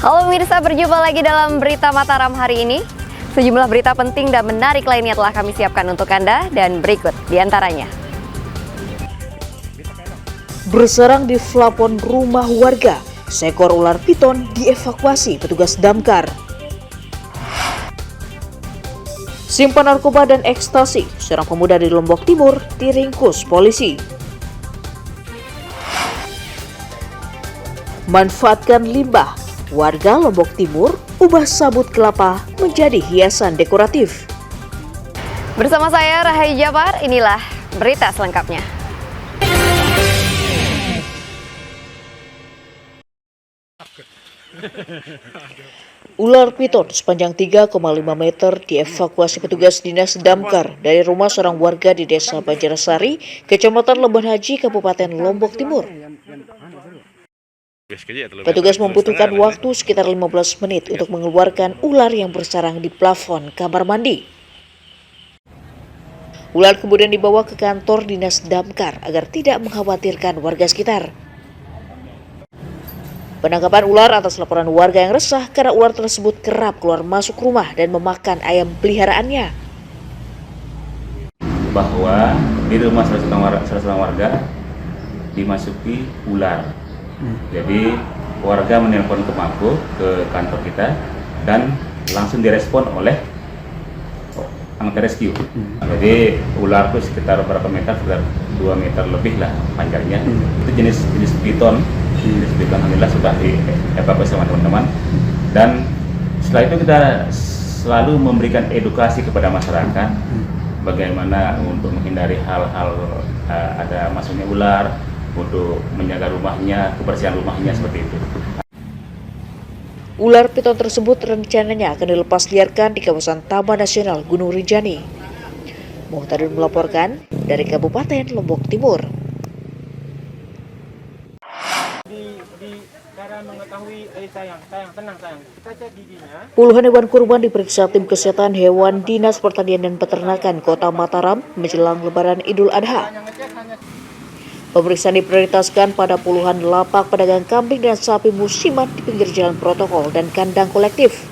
Halo pemirsa, berjumpa lagi dalam Berita Mataram hari ini. Sejumlah berita penting dan menarik lainnya telah kami siapkan untuk Anda dan berikut diantaranya. Bersarang di plafon rumah warga, seekor ular piton dievakuasi petugas damkar. Simpan narkoba dan ekstasi, seorang pemuda di Lombok Timur diringkus polisi. Manfaatkan limbah, warga Lombok Timur ubah sabut kelapa menjadi hiasan dekoratif. Bersama saya Rahai Jabar, inilah berita selengkapnya. Ular piton sepanjang 3,5 meter dievakuasi petugas dinas damkar dari rumah seorang warga di Desa Banjarsari, Kecamatan Lemban Haji, Kabupaten Lombok Timur. Petugas membutuhkan waktu sekitar 15 menit untuk mengeluarkan ular yang bersarang di plafon kamar mandi. Ular kemudian dibawa ke kantor dinas damkar agar tidak mengkhawatirkan warga sekitar. Penangkapan ular atas laporan warga yang resah karena ular tersebut kerap keluar masuk rumah dan memakan ayam peliharaannya. Bahwa di rumah salah seorang warga dimasuki ular. Jadi warga menelpon ke Mako, ke kantor kita, dan langsung direspon oleh anggota rescue. Jadi ular itu sekitar berapa meter, sekitar 2 meter lebih lah panjangnya. Itu jenis piton. Alhamdulillah sudah dievakuasi sama teman-teman, dan setelah itu kita selalu memberikan edukasi kepada masyarakat bagaimana untuk menghindari hal-hal ada masuknya ular, untuk menjaga rumahnya, kebersihan rumahnya seperti itu. Ular piton tersebut rencananya akan dilepas liarkan di kawasan Taman Nasional Gunung Rinjani. Muhtadin melaporkan dari Kabupaten Lombok Timur. Puluhan hewan kurban diperiksa tim kesehatan hewan Dinas Pertanian dan Peternakan Kota Mataram menjelang Lebaran Idul Adha. Pemeriksaan diprioritaskan pada puluhan lapak pedagang kambing dan sapi musiman di pinggir jalan protokol dan kandang kolektif.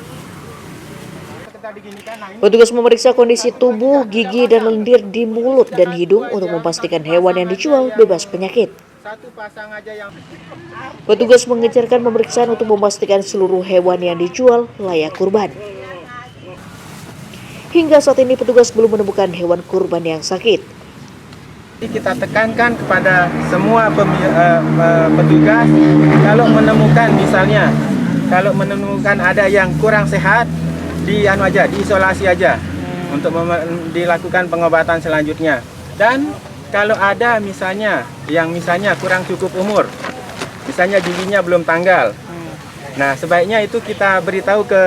Petugas memeriksa kondisi tubuh, gigi, dan lendir di mulut dan hidung untuk memastikan hewan yang dijual bebas penyakit. Petugas mengejarkan pemeriksaan untuk memastikan seluruh hewan yang dijual layak kurban. Hingga saat ini petugas belum menemukan hewan kurban yang sakit. Kita tekankan kepada semua petugas, kalau menemukan ada yang kurang sehat, diisolasi aja untuk dilakukan pengobatan selanjutnya. Dan kalau ada misalnya kurang cukup umur, misalnya giginya belum tanggal, nah sebaiknya itu kita beritahu ke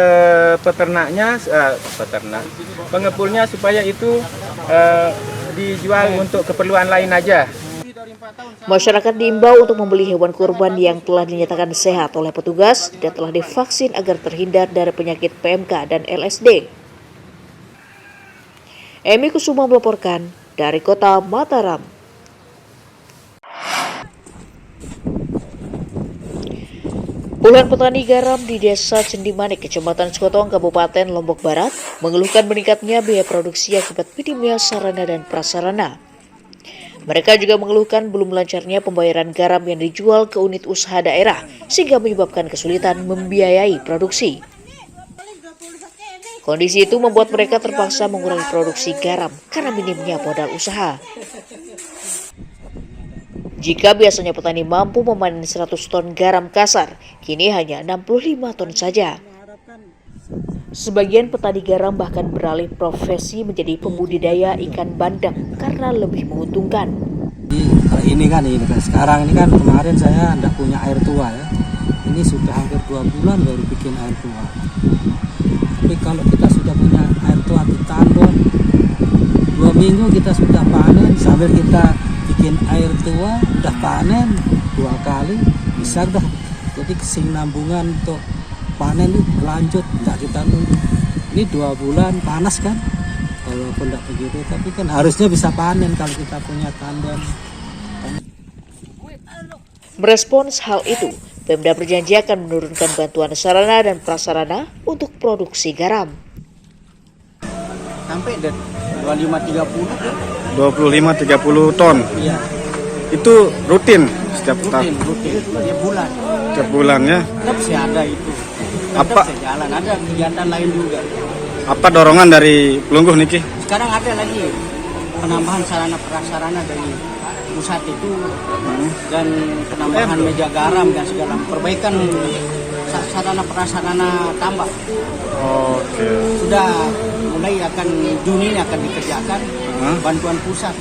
pengepulnya supaya itu dijual untuk keperluan lain aja. Masyarakat diimbau untuk membeli hewan kurban yang telah dinyatakan sehat oleh petugas dan telah divaksin agar terhindar dari penyakit PMK dan LSD. Emi Kusuma melaporkan dari Kota Mataram. Puluhan petani garam di Desa Cendimanik, Kecamatan Sekotong, Kabupaten Lombok Barat, mengeluhkan meningkatnya biaya produksi akibat minimnya sarana dan prasarana. Mereka juga mengeluhkan belum lancarnya pembayaran garam yang dijual ke unit usaha daerah, sehingga menyebabkan kesulitan membiayai produksi. Kondisi itu membuat mereka terpaksa mengurangi produksi garam karena minimnya modal usaha. Jika biasanya petani mampu memanen 100 ton garam kasar, kini hanya 65 ton saja. Sebagian petani garam bahkan beralih profesi menjadi pembudidaya ikan bandeng karena lebih menguntungkan. Ini kan sekarang ini kan kemarin saya tidak punya air tua ya. Ini sudah hampir 2 bulan baru bikin air tua. Tapi kalau kita sudah punya air tua di tandon, 2 minggu kita sudah panen sambil kita bikin air tua udah panen 2 kali bisa dah. Jadi kesinambungan untuk panen itu lanjut, tidak kita nunggu. Ini 2 bulan panas kan, walaupun tidak begitu, tapi kan harusnya bisa panen kalau kita punya tandon. Merespons hal itu, Pemda berjanji akan menurunkan bantuan sarana dan prasarana untuk produksi garam. Sampai 25-30 tuh. 25-30 ton. Iya, Itu rutin setiap tahun, rutin. Dia bulan. setiap bulan ya. Tetap sih ada itu. Tetap Apa? sih jalan, ada kegiatan lain juga. Apa dorongan dari Pelungguh niki? Sekarang ada lagi penambahan sarana prasarana dari pusat itu dan penambahan meja garam dan segala perbaikan sarana prasarana tambah. Oke. Sudah mulai Juni ini akan dikerjakan bantuan pusat.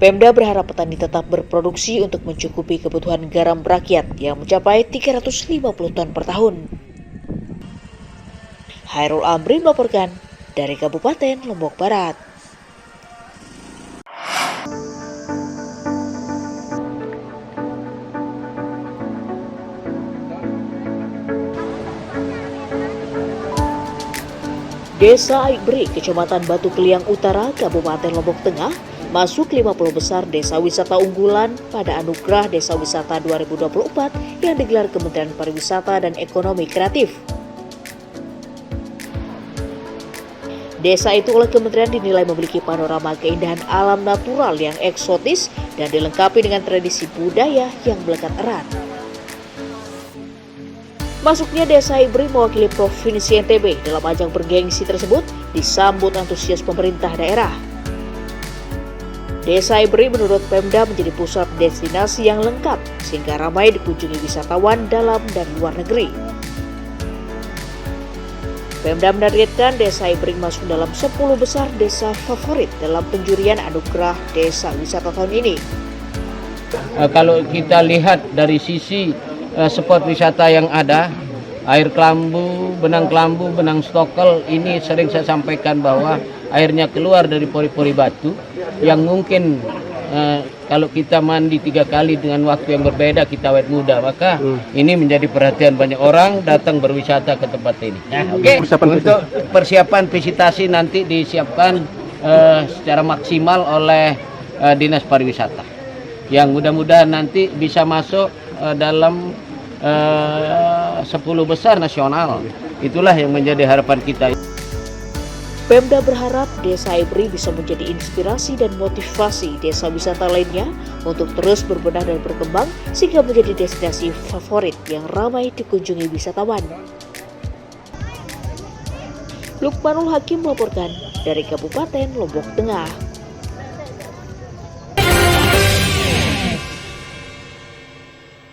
Pemda berharap petani tetap berproduksi untuk mencukupi kebutuhan garam rakyat yang mencapai 350 ton per tahun. Hairul Amri melaporkan dari Kabupaten Lombok Barat. Desa Aikbri, Kecamatan Batu Keliang Utara, Kabupaten Lombok Tengah, masuk 50 besar desa wisata unggulan pada Anugerah Desa Wisata 2024 yang digelar Kementerian Pariwisata dan Ekonomi Kreatif. Desa itu oleh kementerian dinilai memiliki panorama keindahan alam natural yang eksotis dan dilengkapi dengan tradisi budaya yang melekat erat. Masuknya Desa Aikbri mewakili Provinsi NTB dalam ajang bergengsi tersebut disambut antusias pemerintah daerah. Desa Aikbri menurut Pemda menjadi pusat destinasi yang lengkap sehingga ramai dikunjungi wisatawan dalam dan luar negeri. Pemda menargetkan Desa Aikbri masuk dalam 10 besar desa favorit dalam penjurian Anugerah Desa Wisata tahun ini. Kalau kita lihat dari sisi spot wisata yang ada, air kelambu, benang stokel, ini sering saya sampaikan bahwa airnya keluar dari pori-pori batu yang mungkin kalau kita mandi 3 kali dengan waktu yang berbeda kita awet muda, maka ini menjadi perhatian banyak orang datang berwisata ke tempat ini. Oke. Untuk persiapan visitasi nanti disiapkan secara maksimal oleh Dinas Pariwisata yang mudah-mudahan nanti bisa masuk dalam 10 besar nasional. Itulah yang menjadi harapan kita. Pemda berharap Desa Aikbri bisa menjadi inspirasi dan motivasi desa wisata lainnya untuk terus berbenah dan berkembang sehingga menjadi destinasi favorit yang ramai dikunjungi wisatawan. Lukmanul Hakim melaporkan dari Kabupaten Lombok Tengah.